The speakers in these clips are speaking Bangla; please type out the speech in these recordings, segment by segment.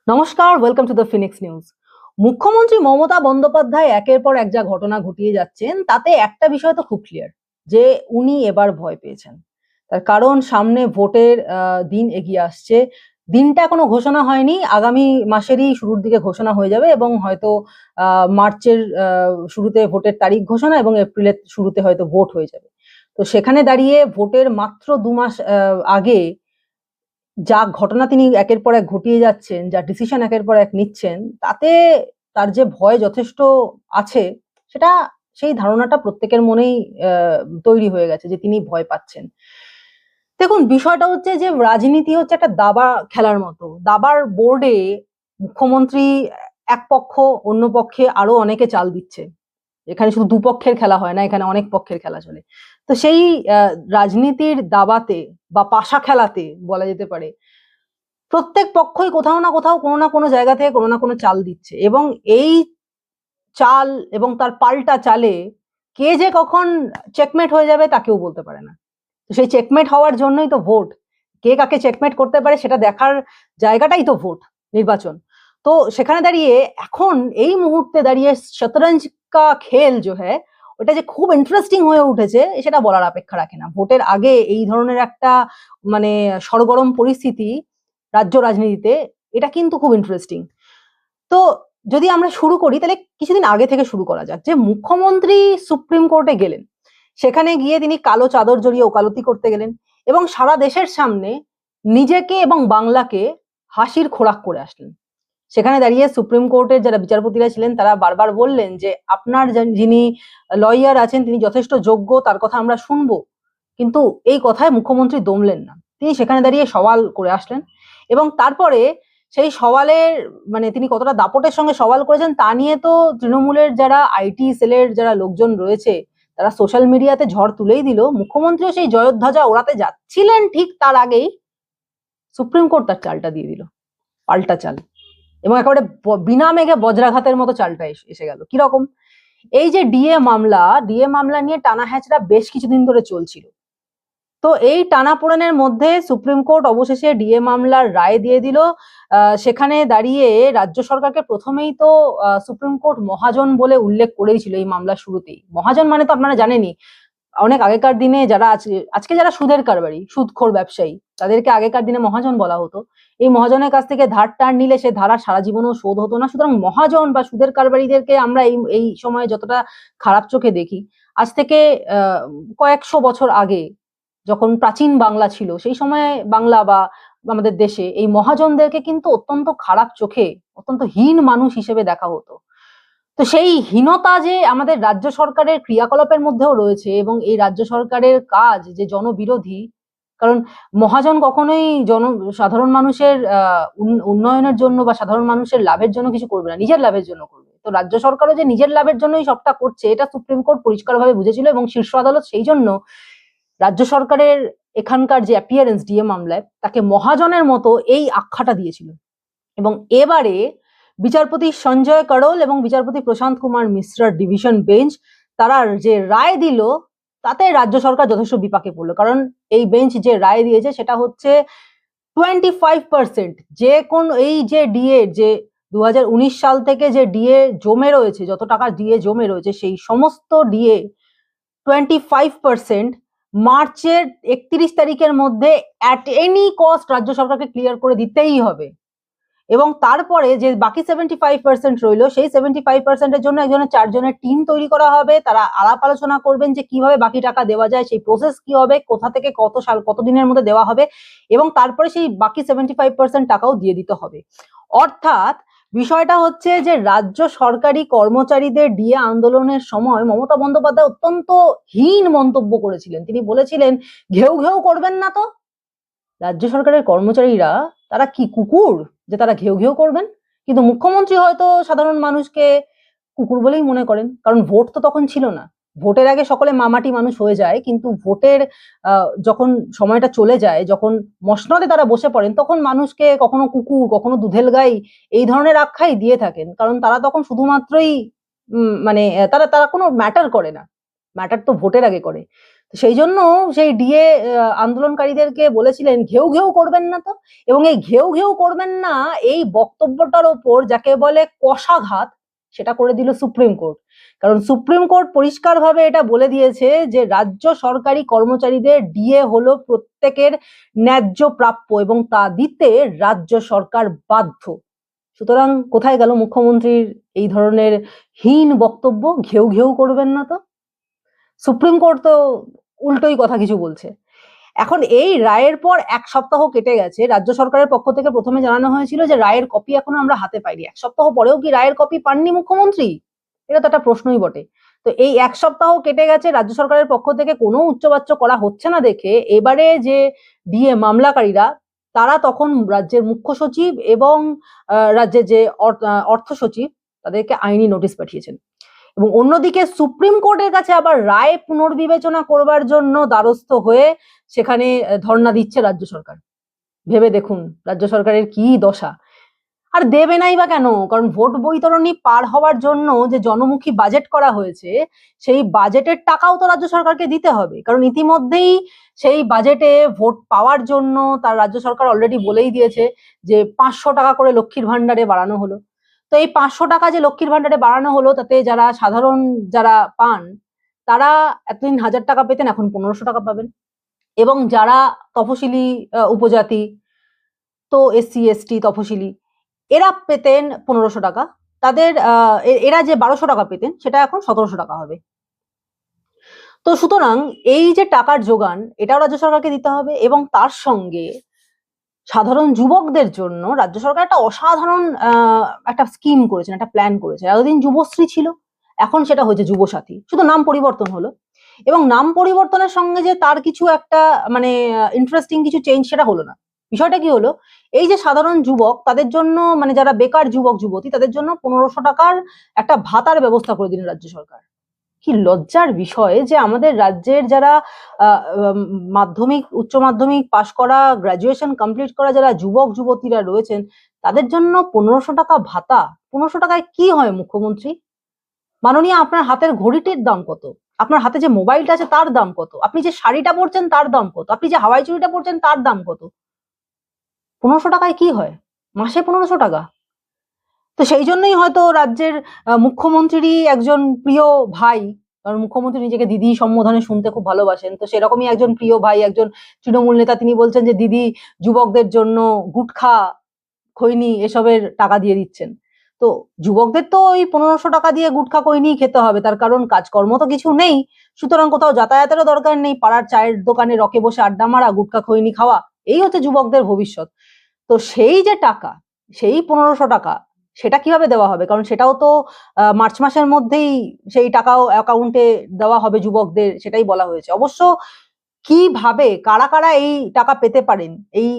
নমস্কার, welcome to the Phoenix news. মুখ্যমন্ত্রী মমতা বন্দ্যোপাধ্যায় একের পর এক যা ঘটনা ঘটিয়ে যাচ্ছেন তাতে একটা বিষয় তো খুব ক্লিয়ার যে উনি এবার ভয় পেয়েছেন। তার কারণ সামনে ভোটের দিন এগিয়ে আসছে। দিনটা এখনো ঘোষণা হয়নি, আগামী মাসেরই শুরুর দিকে ঘোষণা হয়ে যাবে এবং হয়তো মার্চের শুরুতে ভোটের তারিখ ঘোষণা এবং এপ্রিলের শুরুতে হয়তো ভোট হয়ে যাবে। তো সেখানে দাঁড়িয়ে ভোটের মাত্র 2 মাস আগে যা ঘটনা তিনি একের পর এক ঘটিয়ে যাচ্ছেন, যা ডিসিশন একের পর এক নিচ্ছেন, তাতে তার যে ভয় যথেষ্ট আছে, সেটা সেই ধারণাটা প্রত্যেকের মনেই তৈরি হয়ে গেছে যে তিনি ভয় পাচ্ছেন। দেখুন, বিষয়টা হচ্ছে যে রাজনীতি হচ্ছে একটা দাবা খেলার মতো। দাবার বোর্ডে মুখ্যমন্ত্রী এক পক্ষ, অন্য পক্ষে আরো অনেকে চাল দিচ্ছে। এখানে শুধু দুপক্ষের খেলা হয় না, এখানে অনেক পক্ষের খেলা চলে। তো সেই রাজনীতির দাবাতে বা পাশা খেলাতে বলা যেতে পারে, প্রত্যেক পক্ষই কোথাও না কোথাও কোনো না কোনো জায়গা থেকে কোনো না কোনো চাল দিচ্ছে এবং এই চাল এবং তার পাল্টা চালে কে যে কখন চেকমেট হয়ে যাবে তা কেউ বলতে পারে না। তো সেই চেকমেট হওয়ার জন্যই তো ভোট। কে কাকে চেকমেট করতে পারে সেটা দেখার জায়গাটাই তো ভোট, নির্বাচন। তো সেখানে দাঁড়িয়ে এখন এই মুহূর্তে দাঁড়িয়ে শতরঞ্জ কা খেল जो है ওটা যে খুব ইন্টারেস্টিং হয়ে উঠেছে সেটা বলার অপেক্ষা রাখে না। ভোটের আগে এই ধরনের একটা মানে সরগরম পরিস্থিতি রাজ্য রাজনীতিতে, এটা কিন্তু খুব ইন্টারেস্টিং। তো যদি আমরা শুরু করি তাহলে কিছুদিন আগে থেকে শুরু করা যাক। যে মুখ্যমন্ত্রী সুপ্রিম কোর্টে গেলেন, সেখানে গিয়ে তিনি কালো চাদর জড়িয়ে ওকালতি করতে গেলেন এবং সারা দেশের সামনে নিজেকে এবং বাংলাকে হাসির খোরাক করে আসলেন। সেখানে দাঁড়িয়ে সুপ্রিম কোর্টের যারা বিচারপতিরা ছিলেন তারা বারবার বললেন যে আপনার যিনি লয়ার আছেন তিনি যথেষ্ট যোগ্য, তার কথা আমরা শুনবো। কিন্তু এই কথায় মুখ্যমন্ত্রী দমলেন না, তিনি সেখানে দাঁড়িয়ে সওয়াল করে আসলেন এবং তারপরে সেই সওয়ালের মানে তিনি কতটা দাপটের সঙ্গে সওয়াল করেছেন তা নিয়ে তো তৃণমূলের যারা আইটি সেলের যারা লোকজন রয়েছে তারা সোশ্যাল মিডিয়াতে ঝড় তুলেই দিল। মুখ্যমন্ত্রীও সেই জয়োধ্বজা ওড়াতে যাচ্ছিলেন, ঠিক তার আগেই সুপ্রিম কোর্ট তার চালটা দিয়ে দিল, পাল্টা চাল। এবং একেবারে বিনা মেঘে বজ্রাঘাতের মতো চালটা এসে গেল। কিরকম? এই যে ডিএ মামলা নিয়ে টানা হ্যাচড়া বেশ কিছুদিন ধরে চলছিল। তো এই টানাপোড়েনের মধ্যে সুপ্রিম কোর্ট অবশেষে ডিএ মামলার রায় দিয়ে দিল। সেখানে দাঁড়িয়ে রাজ্য সরকারকে প্রথমেই তো সুপ্রিম কোর্ট মহাজন বলে উল্লেখ করেই ছিল এই মামলার শুরুতেই। মহাজন মানে তো আপনারা জানেনই, অনেক আগেকার দিনে যারা আজকে যারা সুদের কারবারি, সুদখোর ব্যবসায়ী, তাদেরকে আগেকার দিনে মহাজন বলা হতো। এই মহাজনের কাছ থেকে ধার টার নিলে সে ধারা সারা জীবনও শোধ হতো না। সুতরাং মহাজন বা সুদের কারবারিদেরকে আমরা এই সময়ে যতটা খারাপ চোখে দেখি, আজ থেকে কয়েকশো বছর আগে যখন প্রাচীন বাংলা ছিল সেই সময়ে বাংলা বা আমাদের দেশে এই মহাজনদেরকে কিন্তু অত্যন্ত খারাপ চোখে, অত্যন্ত হীন মানুষ হিসেবে দেখা হতো। তো সেই হীনতা যে আমাদের রাজ্য সরকারের ক্রিয়াকলাপের মধ্যেও রয়েছে এবং এই রাজ্য সরকারের কাজ যে জনবিরোধী। কারণ মহাজন কখনোই সাধারণ মানুষের উন্নয়নের জন্য বা সাধারণ মানুষের লাভের জন্য কিছু করবে না, নিজের লাভের জন্য করবে। তো রাজ্য সরকারও যে নিজের লাভের জন্যই সবটা করছে এটা সুপ্রিম কোর্ট পরিষ্কারভাবে বুঝেছিল এবং শীর্ষ আদালত সেই জন্য রাজ্য সরকারের এখানকার যে অ্যাপিয়ারেন্স ডিএ মামলায় তাকে মহাজনের মতো এই আখ্যাটা দিয়েছিল। এবং এবারে বিচারপতি সঞ্জয় করোল এবং বিচারপতি প্রশান্ত কুমার মিশ্রার ডিভিশন বেঞ্চ তারা যে রায় দিল তাতে রাজ্য সরকার যথেষ্ট বিপাকে পড়লো। কারণ এই বেঞ্চ যে রায় দিয়েছে সেটা হচ্ছে 25%, যে কোন এই যে ডিএ যে 2019 সাল থেকে যে ডিএ জমে রয়েছে, যত টাকা ডিএ জমে রয়েছে সেই সমস্ত ডিএ 25% মার্চের 31 তারিখের মধ্যে অ্যাট এনি কস্ট রাজ্য সরকারকে ক্লিয়ার করে দিতেই হবে। এবং তারপরে যে বাকি 75% রইল সেই 75%-এর জন্য একজনের 4 জনের টিম তৈরি করা হবে। তারা আলাপ আলোচনা করবেন যে কিভাবে বাকি টাকা দেওয়া যায়, সেই প্রসেস কি হবে, কোথা থেকে কত সাল কত দিনের মধ্যে দেওয়া হবে এবং তারপরে সেই বাকি 75% টাকাও দিয়ে দিতে হবে। অর্থাৎ বিষয়টা হচ্ছে যে রাজ্য সরকারি কর্মচারীদের ডিএ আন্দোলনের সময় মমতা বন্দ্যোপাধ্যায় অত্যন্ত হীন মন্তব্য করেছিলেন। তিনি বলেছিলেন, ঘেউ ঘেউ করবেন না তো। রাজ্য সরকারের কর্মচারীরা তারা কি কুকুর যে তারা ঘেউ ঘেউ করবেন? কিন্তু মুখ্যমন্ত্রী হয়তো সাধারণ মানুষকে কুকুর বলেই মনে করেন, কারণ ভোট তো তখন ছিল না। ভোটের আগে সকলে মামাটি মানুষ হয়ে যায়, কিন্তু ভোটের যখন সময়টা চলে যায়, যখন মসনদে তারা বসে পড়েন, তখন মানুষকে কখনো কুকুর কখনো দুধেল গাই এই ধরনের আখ্যাই দিয়ে থাকেন। কারণ তারা তখন শুধুমাত্রই মানে তারা তারা কোনো ম্যাটার করে না। ম্যাটার তো ভোটের আগে করে। তো সেই জন্য সেই ডিএ আন্দোলনকারীদেরকে বলেছিলেন ঘেউ ঘেউ করবেন না তো, এবং এই ঘেউ ঘেউ করবেন না এই বক্তব্যটার ওপর যাকে বলে কষাঘাত, সেটা করে দিল সুপ্রিম কোর্ট। কারণ সুপ্রিম কোর্ট পরিষ্কারভাবে এটা বলে দিয়েছে যে রাজ্য সরকারি কর্মচারীদের ডিএ হলো প্রত্যেকের ন্যায্য প্রাপ্য এবং তা দিতে রাজ্য সরকার বাধ্য। সুতরাং কোথায় গেল মুখ্যমন্ত্রীর এই ধরনের হীন বক্তব্য, ঘেউ ঘেউ করবেন না তো? সুপ্রিম কোর্ট তো উল্টোই কথা কিছু বলছে। এখন এই রায়ের পর 1 সপ্তাহ কেটে গেছে, রাজ্য সরকারের পক্ষ থেকে প্রথমে জানানো হয়েছিল যে রায়ের কপি এখনো আমরা হাতে পাইনি। 1 সপ্তাহ পরেও কি রায়ের কপি পাননি মুখ্যমন্ত্রী? এটা তো একটা প্রশ্নই বটে। তো এই 1 সপ্তাহ কেটে গেছে, রাজ্য সরকারের পক্ষ থেকে কোনো উচ্চবাচ্য করা হচ্ছে না দেখে এবারে যে ডিএ মামলাকারীরা তারা তখন রাজ্যের মুখ্য সচিব এবং রাজ্যের যে অর্থ সচিব তাদেরকে আইনি নোটিশ পাঠিয়েছেন। এবং অন্যদিকে সুপ্রিম কোর্টের কাছে আবার রায় পুনর্বিবেচনা করবার জন্য দ্বারস্থ হয়ে সেখানে ধর্ণা দিচ্ছে রাজ্য সরকার। ভেবে দেখুন রাজ্য সরকারের কি দশা। আর দেবে নাই বা কেন? কারণ ভোট বৈতরণী পার হওয়ার জন্য যে জনমুখী বাজেট করা হয়েছে সেই বাজেটের টাকাও তো রাজ্য সরকারকে দিতে হবে। কারণ ইতিমধ্যেই সেই বাজেটে ভোট পাওয়ার জন্য তার রাজ্য সরকার অলরেডি বলেই দিয়েছে যে 500 টাকা করে লক্ষ্মীর ভান্ডারে বাড়ানো হলো। তো এই 500 টাকা যে লক্ষ্মীর ভান্ডারে বাড়ানো হলো তাতে যারা সাধারণ যারা পান তারা এতদিন 1000 টাকা পেতেন, এখন 1500 টাকা পাবেন। এবং যারা তফসিলি উপজাতি, তো এসসি এসটি তফসিলি, এরা পেতেন 1500 টাকা, তাদের এরা যে 1200 টাকা পেতেন সেটা এখন 1700 টাকা হবে। তো সুতরাং এই যে টাকার যোগান এটাও রাজ্য সরকারকে দিতে হবে এবং তার সঙ্গে সাধারণ যুবকদের জন্য রাজ্য সরকার একটা অসাধারণ একটা স্কিম করেছেন, একটা প্ল্যান করেছে। এতদিন যুবশ্রী ছিল, এখন সেটা হয়েছে যুবসাথী, শুধু নাম পরিবর্তন হলো। এবং নাম পরিবর্তনের সঙ্গে যে তার কিছু একটা মানে ইন্টারেস্টিং কিছু চেঞ্জ সেটা হলো না। বিষয়টা কি হলো, এই যে সাধারণ যুবক তাদের জন্য মানে যারা বেকার যুবক যুবতী তাদের জন্য 1500 টাকার একটা ভাতার ব্যবস্থা করে দিলেন রাজ্য সরকার। কি লজ্জার বিষয় যে আমাদের রাজ্যের যারা মাধ্যমিক উচ্চ মাধ্যমিক পাশ করা গ্রাজুয়েশন কমপ্লিট করা যারা যুবক যুবতীরা রয়েছেন তাদের জন্য 1500 টাকা ভাতা। 1500 টাকায় কি হয় মুখ্যমন্ত্রী? মাননীয়, আপনার হাতের ঘড়িটির দাম কত? আপনার হাতে যে মোবাইলটা আছে তার দাম কত? আপনি যে শাড়িটা পরছেন তার দাম কত? আপনি যে হাওয়াই চুড়িটা পরছেন তার দাম কত? 1500 টাকায় কি হয়? মাসে 1500 টাকা? তো সেই জন্যই হয়তো রাজ্যের মুখ্যমন্ত্রীরই একজন প্রিয় ভাই, কারণ মুখ্যমন্ত্রী নিজেকে দিদি সম্বোধনে শুনতে খুব ভালোবাসেন, তো সেরকমই একজন প্রিয় ভাই, একজন তৃণমূল নেতা, তিনি বলছেন যে দিদি যুবকদের জন্য গুটখা খৈনি এসবের টাকা দিয়ে দিচ্ছেন। তো যুবকদের তো ওই 1500 টাকা দিয়ে গুটখা খৈনি খেতে হবে, তার কারণ কাজকর্ম তো কিছু নেই, সুতরাং কোথাও যাতায়াতেরও দরকার নেই, পাড়ার চায়ের দোকানে রকে বসে আড্ডা মারা, গুটখা খৈনি খাওয়া, এই হচ্ছে যুবকদের ভবিষ্যৎ। তো সেই যে টাকা, সেই 1500 টাকা সেটা কিভাবে দেওয়া হবে? কারণ সেটাও তো মার্চ মাসের মধ্যেই সেই টাকাও অ্যাকাউন্টে দেওয়া হবে যুবকদের, সেটাই বলা হয়েছে। অবশ্য কিভাবে কারা কারা এই টাকা পেতে পারেন, এই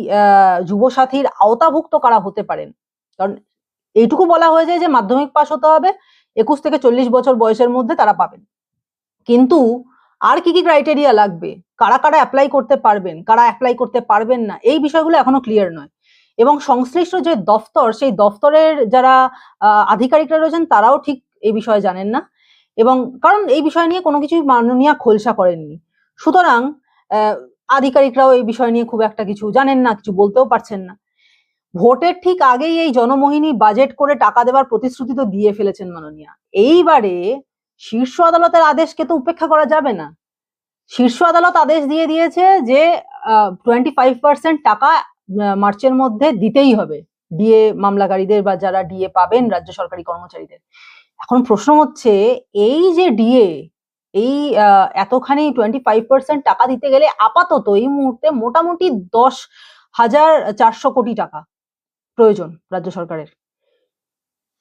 যুবসাথীর আওতাভুক্ত কারা হতে পারেন? কারণ এইটুকু বলা হয়েছে যে মাধ্যমিক পাস হতে হবে, 21 থেকে 40 বছর বয়সের মধ্যে তারা পাবেন। কিন্তু আর কি কি ক্রাইটেরিয়া লাগবে, কারা কারা অ্যাপ্লাই করতে পারবেন, কারা অ্যাপ্লাই করতে পারবেন না, এই বিষয়গুলো এখনো ক্লিয়ার নয়। এবং সংশ্লিষ্ট যে দফতর, সেই দফতরের যারা আধিকারিকরা রয়েছেন তারাও ঠিক এই বিষয়ে জানেন না, এবং কারণ এই বিষয় নিয়ে কোনো কিছুই মাননীয়া খোলসা করেননি। সুতরাং আধিকারিকরাও এই বিষয় নিয়ে খুব একটা কিছু জানেন না, কিছু বলতেও পারছেন না। ভোটের ঠিক আগেই এই জনমোহিনী বাজেট করে টাকা দেওয়ার প্রতিশ্রুতি তো দিয়ে ফেলেছেন মাননীয়া। এইবারে শীর্ষ আদালতের আদেশকে তো উপেক্ষা করা যাবে না। শীর্ষ আদালত আদেশ দিয়ে দিয়েছে যে 25% টাকা মার্চের মধ্যে দিতেই হবে ডিএ মামলাকারীদের বা যারা ডিএ পাবেন রাজ্য সরকারি কর্মচারীদের। এখন প্রশ্ন হচ্ছে এই যে ডিএ, এই এতখানি 25% টাকা দিতে গেলে আপাতত এই মুহূর্তে মোটামুটি 10,400 কোটি টাকা প্রয়োজন রাজ্য সরকারের।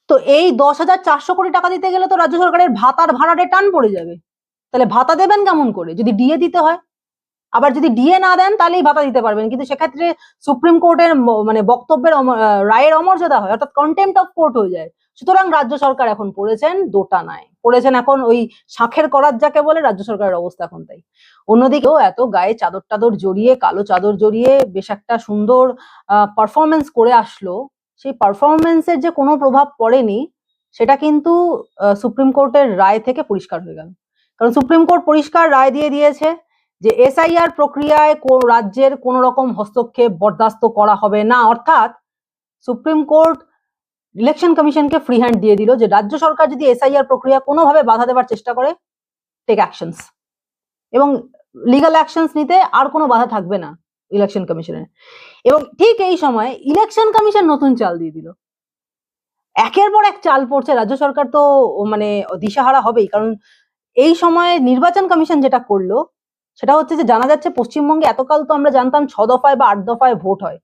তো এই 10,400 কোটি টাকা দিতে গেলে তো রাজ্য সরকারের ভাতার ভাড়াটে টান পড়ে যাবে। তাহলে ভাতা দেবেন কেমন করে যদি ডিএ দিতে হয়? আবার যদি ডিএ না দেন তাহলেই ভাতা দিতে পারবেন, কিন্তু সেক্ষেত্রে সুপ্রিম কোর্টের মানে বক্তব্যের রায়ের অমর্যাদা হয়, অর্থাৎ কন্টেম্পট অফ কোর্ট হয়ে যায়। সুতরাং রাজ্য সরকার এখন পড়েছেন দোটানায়, পড়েছেন এখন ওই শাঁখের করাত যাকে বলে, রাজ্য সরকারের অবস্থা এখন তাই। অন্যদিকেও এত গায়ে চাদর টাদর জড়িয়ে, কালো চাদর জড়িয়ে বেশ একটা সুন্দর পারফরমেন্স করে আসলো, সেই পারফরমেন্সের যে কোনো প্রভাব পড়েনি সেটা কিন্তু সুপ্রিম কোর্টের রায় থেকে পরিষ্কার হয়ে গেল। কারণ সুপ্রিম কোর্ট পরিষ্কার রায় দিয়ে দিয়েছে যে এসআইআর প্রক্রিয়ায় রাজ্যের কোন রকম হস্তক্ষেপ বরদাস্ত করা হবে না। অর্থাৎ সুপ্রিম কোর্ট ইলেকশন কমিশনকে ফ্রি হ্যান্ড দিয়ে দিল যে রাজ্য সরকার যদি এসআইআর প্রক্রিয়া কোনোভাবে বাধা দেওয়ার চেষ্টা করে, টেক অ্যাকশনস, এবং লিগাল অ্যাকশনস নিতে আর কোনো বাধা থাকবে না ইলেকশন কমিশনের। এবং ঠিক এই সময় ইলেকশন কমিশন নতুন চাল দিয়ে দিল। একের পর এক চাল পড়ছে, রাজ্য সরকার তো মানে দিশাহারা হবেই। কারণ এই সময় নির্বাচন কমিশন যেটা করলো সেটা হচ্ছে যে জানা যাচ্ছে পশ্চিমবঙ্গে এতকাল তো আমরা জানতাম 6 দফায় বা 8 দফায় ভোট হয়,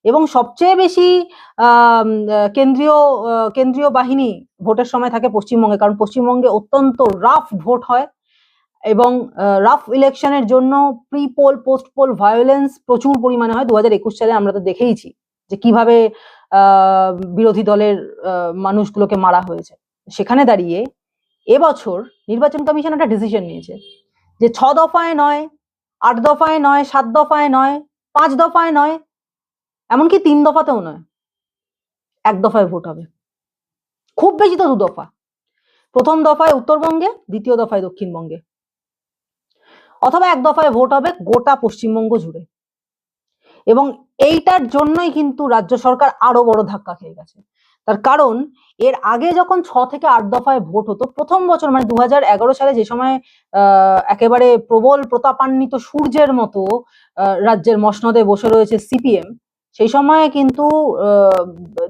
এবং সবচেয়ে বেশি কেন্দ্রীয় বাহিনী ভোটের সময় থাকে পশ্চিমবঙ্গে, কারণ পশ্চিমবঙ্গে অত্যন্ত রাফ ভোট হয় এবং রাফ ইলেকশনের জন্য pre poll post poll violence প্রচুর পরিমাণে হয়। 2021 সালে আমরা তো দেখেইছি যে কিভাবে বিরোধী দলের মানুষগুলোকে মারা হয়েছে। সেখানে দাঁড়িয়ে এবছর নির্বাচন কমিশন একটা ডিসিশন নিয়েছে যে 6 দফায় নয়, 8 দফায় নয়, 7 দফায় নয়, 5 দফায় নয়, এমনকি 3 দফাতেও নয়, 1 দফায় ভোট হবে। খুব বেশি তো 2 দফা, প্রথম দফায় উত্তরবঙ্গে, দ্বিতীয় দফায় দক্ষিণবঙ্গে, অথবা 1 দফায় ভোট হবে গোটা পশ্চিমবঙ্গ জুড়ে। এবং এইটার জন্যই কিন্তু রাজ্য সরকার আরো বড় ধাক্কা খেয়ে গেছে। তার কারণ এর আগে যখন 6 থেকে 8 দফায় ভোট হতো, প্রথম বছর মানে 2011 সালে যে সময় একেবারে প্রবল প্রতাপান্বিত সূর্যের মতো রাজ্যের মসনদে বসে রয়েছে সিপিএম, সেই সময় কিন্তু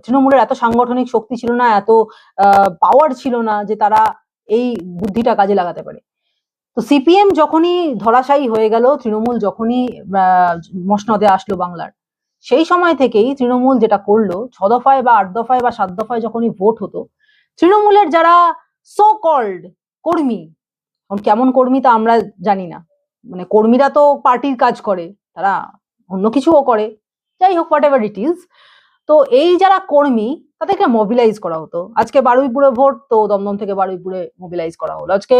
তৃণমূলের এত সাংগঠনিক শক্তি ছিল না, এত পাওয়ার ছিল না যে তারা এই বুদ্ধিটা কাজে লাগাতে পারে। তো সিপিএম যখনই ধরাশায়ী হয়ে গেল, তৃণমূল যখনই মসনদে আসলো বাংলার, সেই সময় থেকেই তৃণমূল যেটা করলো 6 দফায় বা 8 দফায় বা 7 দফায় যখনই ভোট হতো, তৃণমূলের যারা সো কল্ড কর্মী, কেমন কর্মী তা আমরা জানি না, মানে কর্মীরা তো পার্টির কাজ করে, তারা অন্য কিছুও করে, যাই হোক হোয়াট এভার ইট ইজ, তো এই যারা কর্মী তাদেরকে মোবিলাইজ করা হতো। আজকে বারুইপুরে ভোট, তো দমদম থেকে বারুইপুরে মোবিলাইজ করা হলো। আজকে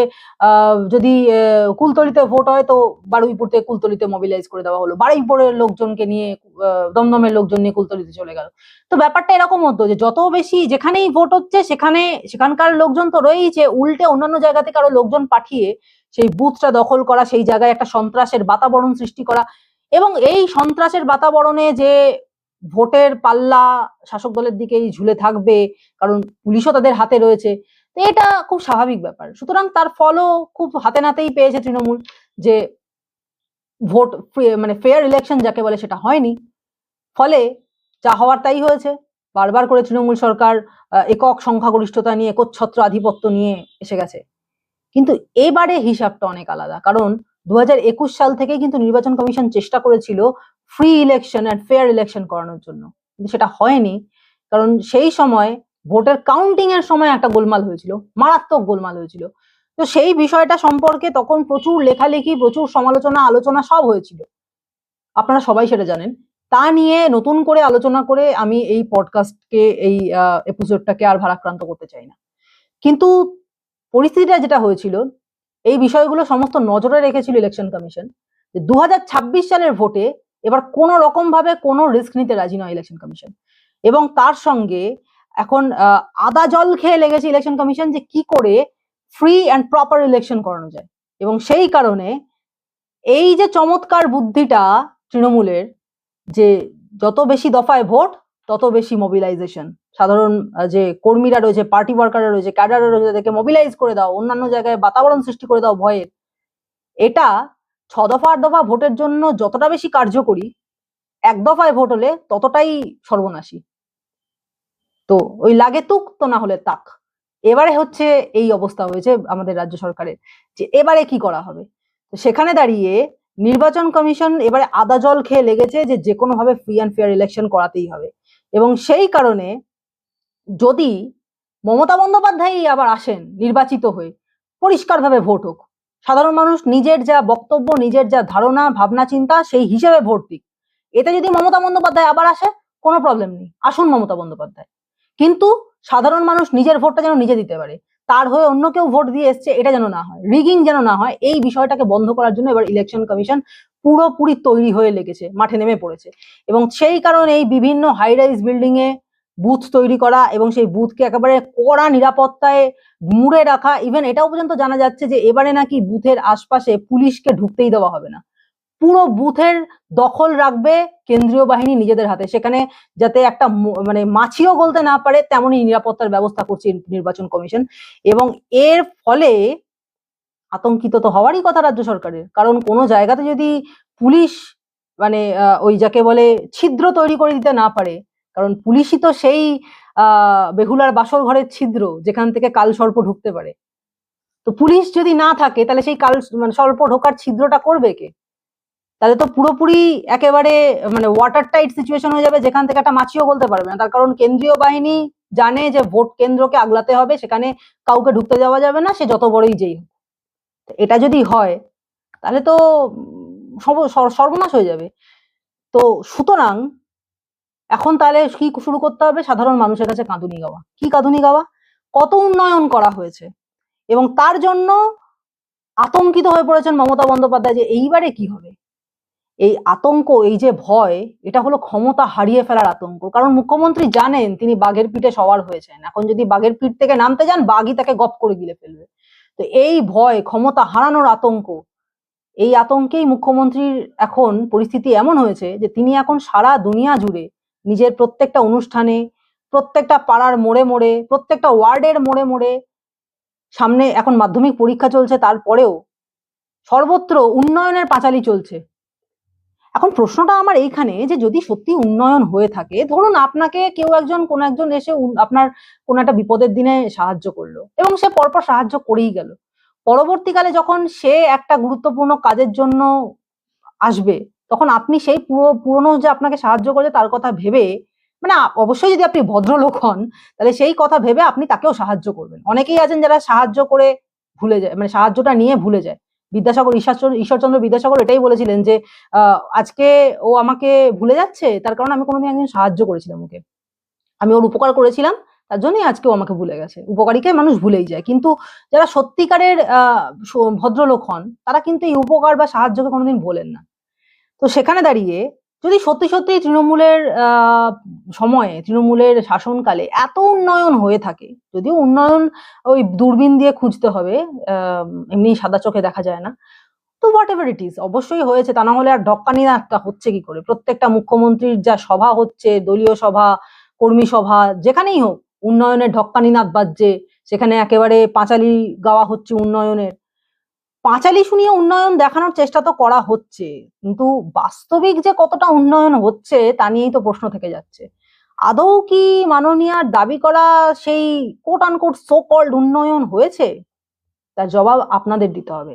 যদি কুলতলিতে ভোট হয়, তো বারুইপুর থেকে কুলতলিতে মোবিলাইজ করে দেওয়া হলো, বারুইপুরের লোকজনকে নিয়ে দমদমের লোকজন নিয়ে কুলতলিতে চলে গেল। তো ব্যাপারটা এরকম হতো যে যত বেশি যেখানেই ভোট হচ্ছে সেখানকার লোকজন তো রয়েইছে, উল্টে অন্যান্য জায়গা থেকে আরো লোকজন পাঠিয়ে সেই বুথটা দখল করা, সেই জায়গায় একটা সন্ত্রাসের বাতাবরণ সৃষ্টি করা, এবং এই সন্ত্রাসের বাতাবরণে যে ভোটের পাল্লা শাসক দলের দিকেই ঝুলে থাকবে, কারণ পুলিশও তাদের হাতে রয়েছে, তো এটা খুব স্বাভাবিক ব্যাপার। সুতরাং তার ফলও খুব হাতে নাতেই পেয়েছে তৃণমূল, যে ভোট মানে ফেয়ার ইলেকশন যাকে বলে সেটা হয়নি, ফলে যা হওয়ার তাই হয়েছে। বারবার করে তৃণমূল সরকার একক সংখ্যাগরিষ্ঠতা নিয়ে, একচ্ছত্র আধিপত্য নিয়ে এসে গেছে। কিন্তু এবারে হিসাবটা অনেক আলাদা, কারণ 2021 সাল থেকে কিন্তু নির্বাচন কমিশন চেষ্টা করেছিল free election and fair election করানোর জন্য, কিন্তু সেটা হয়নি। কারণ সেই সময় ভোটের কাউন্টিং এর সময় একটা গোলমাল হয়েছিল, মারাত্মক গোলমাল হয়েছিল। তো সেই বিষয়টা সম্পর্কে তখন প্রচুর লেখালেখি, প্রচুর সমালোচনা, আলোচনা সব হয়েছিল, আপনারা সবাই সেটা জানেন। তা নিয়ে নতুন করে আলোচনা করে আমি এই পডকাস্টকে, এই এপিসোডটাকে আর ভারাক্রান্ত করতে চাই না। কিন্তু পরিস্থিতিটা যেটা হয়েছিল, এই বিষয়গুলো সমস্ত নজরে রেখেছিল ইলেকশন কমিশন, যে 2026 সালের ভোটে এবার কোন রকম ভাবে কোনো রিস্ক নিতে রাজি নয় ইলেকশন কমিশন। এবং তার সঙ্গে এখন আদা জল খেয়ে লেগেছে ইলেকশন কমিশন যে কি করে ফ্রি অ্যান্ড প্রপার ইলেকশন করানো যায়। এবং সেই কারণে এই যে চমৎকার বুদ্ধিটা তৃণমূলের, যে যত বেশি দফায় ভোট তত বেশি মোবিলাইজেশন, সাধারণ যে কর্মীরা রয়েছে, পার্টি ওয়ার্কাররা রয়েছে, ক্যাডাররা রয়েছে, তাদেরকে মোবিলাইজ করে দাও, অন্যান্য জায়গায় বাতাবরণ সৃষ্টি করে দাও ভয়ের, এটা 6 দফা 8 দফা ভোটের জন্য যতটা বেশি কার্যকরী, 1 দফায় ভোট হলে ততটাই সর্বনাশী। তো ওই লাগে তুক, তো না হলে তাক। এবারে হচ্ছে এই অবস্থা হয়েছে আমাদের রাজ্য সরকারের, যে এবারে কি করা হবে। তো সেখানে দাঁড়িয়ে নির্বাচন কমিশন এবারে আদা জল খেয়ে লেগেছে যে কোনো ভাবে ফ্রি অ্যান্ড ফেয়ার ইলেকশন করাতেই হবে। এবং সেই কারণে যদি মমতা বন্দ্যোপাধ্যায় আবার আসেন নির্বাচিত হয়ে, পরিষ্কারভাবে ভোট হোক, সাধারণ মানুষ নিজের যা বক্তব্য, নিজের যা ধারণা ভাবনা চিন্তা সেই হিসেবে ভোট দিক। এতে যদি মমতা বন্দ্যোপাধ্যায় আবার আসে, কোনো প্রবলেম নেই, আসুন মমতা বন্দ্যোপাধ্যায়, কিন্তু সাধারণ মানুষ নিজের ভোটটা যেন নিজে দিতে পারে, তার হয়ে অন্য কেউ ভোট দিয়ে এসছে এটা যেন না হয়, রিগিং যেন না হয়, এই বিষয়টাকে বন্ধ করার জন্য এবার ইলেকশন কমিশন পুরোপুরি তৈরি হয়ে লেগেছে, মাঠে নেমে পড়েছে। এবং সেই কারণে এই বিভিন্ন হাই রাইজ বিল্ডিং এ বুথ তৈরি করা এবং সেই বুথকে একেবারে কড়া নিরাপত্তায় মুড়ে রাখা। ইভেন এটাও পর্যন্ত জানা যাচ্ছে যে এবারে নাকি বুথের আশপাশে পুলিশকে ঢুকতেই দেওয়া হবে না, পুরো বুথের দখল রাখবে কেন্দ্রীয় বাহিনী নিজেদের হাতে, সেখানে যাতে একটা মানে মাছিও গলতে না পারে তেমনই নিরাপত্তার ব্যবস্থা করছে নির্বাচন কমিশন। এবং এর ফলে আতঙ্কিত তো হওয়ারই কথা রাজ্য সরকারের, কারণ কোনো জায়গাতে যদি পুলিশ মানে ওই যাকে বলে ছিদ্র তৈরি করে দিতে না পারে, কারণ পুলিশই তো সেই বেহুলার বাসর ঘরের ছিদ্র যেখান থেকে কালসর্প ঢুকতে পারে। তো পুলিশ যদি না থাকে তাহলে সেই মানে সর্প ঢোকার ছিদ্রটা করবে কে? তাহলে তো পুরোপুরি একেবারে মানে ওয়াটার টাইট সিচুয়েশন হয়ে যাবে, যেখান থেকে একটা মাছিও বলতে পারবে না। তার কারণ কেন্দ্রীয় বাহিনী জানে যে ভোট কেন্দ্রকে আগলাতে হবে, সেখানে কাউকে ঢুকতে দেওয়া যাবে না, সে যত বড়ই যেই হোক। এটা যদি হয় তাহলে তো সর্বনাশ হয়ে যাবে। তো সুতরাং এখন তাহলে কি শুরু করতে হবে? সাধারণ মানুষের কাছে কাঁদুনি গাওয়া। কি কাঁদুনি গাওয়া? কত উন্নয়ন করা হয়েছে এবং তার জন্য আতঙ্কিত হয়ে পড়েছেন মমতা বন্দ্যোপাধ্যায় যে এইবারে কি হবে। এই আতঙ্ক, এই যে ভয়, এটা হলো ক্ষমতা হারিয়ে ফেলার আতঙ্ক। কারণ মুখ্যমন্ত্রী জানেন তিনি বাঘের পিঠে সওয়ার হয়েছেন, এখন যদি বাঘের পিঠ থেকে নামতে যান বাঘই তাকে গপ করে গিলে ফেলবে। তো এই ভয়, ক্ষমতা হারানোর আতঙ্ক, এই আতঙ্কেই মুখ্যমন্ত্রীর এখন পরিস্থিতি এমন হয়েছে যে তিনি এখন সারা দুনিয়া জুড়ে নিজের প্রত্যেকটা অনুষ্ঠানে, প্রত্যেকটা পাড়ার মোড়ে মোড়ে, প্রত্যেকটা ওয়ার্ডের মোড়ে মোড়ে, সামনে এখন মাধ্যমিক পরীক্ষা চলছে তারপরেও সর্বত্র উন্নয়নের পাঁচালী চলছে। এখন প্রশ্নটা আমার এইখানে যে যদি সত্যি উন্নয়ন হয়ে থাকে, ধরুন আপনাকে কেউ একজন কোন একজন এসে আপনার কোন একটা বিপদের দিনে সাহায্য করলো এবং সে পরপর সাহায্য করেই গেল, পরবর্তীকালে যখন সে একটা গুরুত্বপূর্ণ কাজের জন্য আসবে তখন আপনি সেই পুরনো যে আপনাকে সাহায্য করে তার কথা ভেবে, মানে অবশ্যই যদি আপনি ভদ্রলোক হন তাহলে সেই কথা ভেবে আপনি তাকেও সাহায্য করবেন। অনেকেই আছেন যারা সাহায্য করে ভুলে যায়, মানে সাহায্যটা নিয়ে ভুলে যায়। বিদ্যাসাগর, ঈশ্বরচন্দ্র বিদ্যাসাগর এটাই বলেছিলেন যে আজকে ও আমাকে ভুলে যাচ্ছে তার কারণ আমি কোনোদিন একদিন সাহায্য করেছিলাম ওকে, আমি ওর উপকার করেছিলাম, তার জন্যই আজকে ও আমাকে ভুলে গেছে। উপকারীকে মানুষ ভুলেই যায়, কিন্তু যারা সত্যিকারের ভদ্রলোক হন তারা কিন্তু এই উপকার বা সাহায্যকে কোনোদিন ভোলেন না। তো সেখানে দাঁড়িয়ে যদি সত্যি সত্যি তৃণমূলের সময়ে, তৃণমূলের শাসনকালে এত উন্নয়ন হয়ে থাকে, যদিও উন্নয়ন ওই দূরবীন দিয়ে খুঁজতে হবে, এমনি সাদা চোখে দেখা যায় না, তো হোয়াট এভার ইট ইজ অবশ্যই হয়েছে, তা না হলে আর ঢক্কানি নাটটা হচ্ছে কি করে? প্রত্যেকটা মুখ্যমন্ত্রীর যা সভা হচ্ছে, দলীয় সভা, কর্মী সভা, যেখানেই হোক উন্নয়নের ঢক্কানি নাচ বাজছে, সেখানে একেবারে পাঁচালি গাওয়া হচ্ছে উন্নয়নের। পাঁচালি শুনিয়ে উন্নয়ন দেখানোর চেষ্টা তো করা হচ্ছে, কিন্তু বাস্তবিক যে কতটা উন্নয়ন হচ্ছে তা নিয়েই তো প্রশ্ন থেকে যাচ্ছে। আদৌ কি মাননীয়ার দাবি করা সেই কোট আনকোট সো কল্ড উন্নয়ন হয়েছে? তার জবাব আপনাদের দিতে হবে।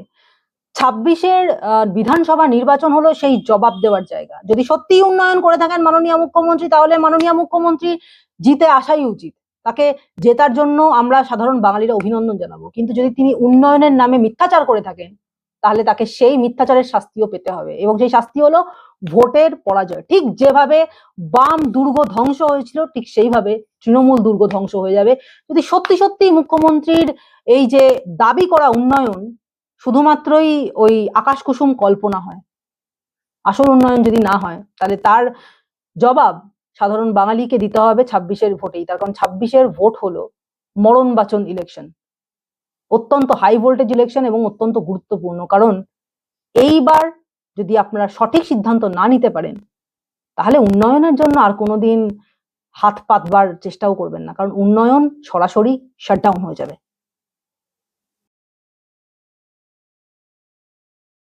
26-এর বিধানসভা নির্বাচন হলো সেই জবাব দেওয়ার জায়গা। যদি সত্যি উন্নয়ন করে থাকেন মাননীয় মুখ্যমন্ত্রী, তাহলে মাননীয় মুখ্যমন্ত্রী জিতে আসাই উচিত, তাকে জেতার জন্য আমরা সাধারণ বাঙালিরা অভিনন্দন জানাবো। কিন্তু যদি তিনি উন্নয়নের নামে মিথ্যাচার করে থাকেন তাহলে তাকে সেই মিথ্যাচারের শাস্তিও পেতে হবে, এবং সেই শাস্তি হলো ভোটের পরাজয়। ঠিক যেভাবে বাম দুর্গ ধ্বংস হয়েছিল ঠিক সেইভাবে তৃণমূল দুর্গ ধ্বংস হয়ে যাবে যদি সত্যি সত্যি মুখ্যমন্ত্রীর এই যে দাবি করা উন্নয়ন শুধুমাত্রই ওই আকাশ কুসুম কল্পনা হয়, আসল উন্নয়ন যদি না হয়, তাহলে তার জবাব সাধারণ বাঙালিকে দিতে হবে 26-এর ভোটেই। তার কারণ 26-এর ভোট হলো মরণবাচন ইলেকশন, অত্যন্ত হাই ভোল্টেজ ইলেকশন এবং অত্যন্ত গুরুত্বপূর্ণ। কারণ এইবার যদি আপনারা সঠিক সিদ্ধান্ত না নিতে পারেন তাহলে উন্নয়নের জন্য আর কোনোদিন হাত পাতবার চেষ্টাও করবেন না, কারণ উন্নয়ন সরাসরি শাটডাউন হয়ে যাবে।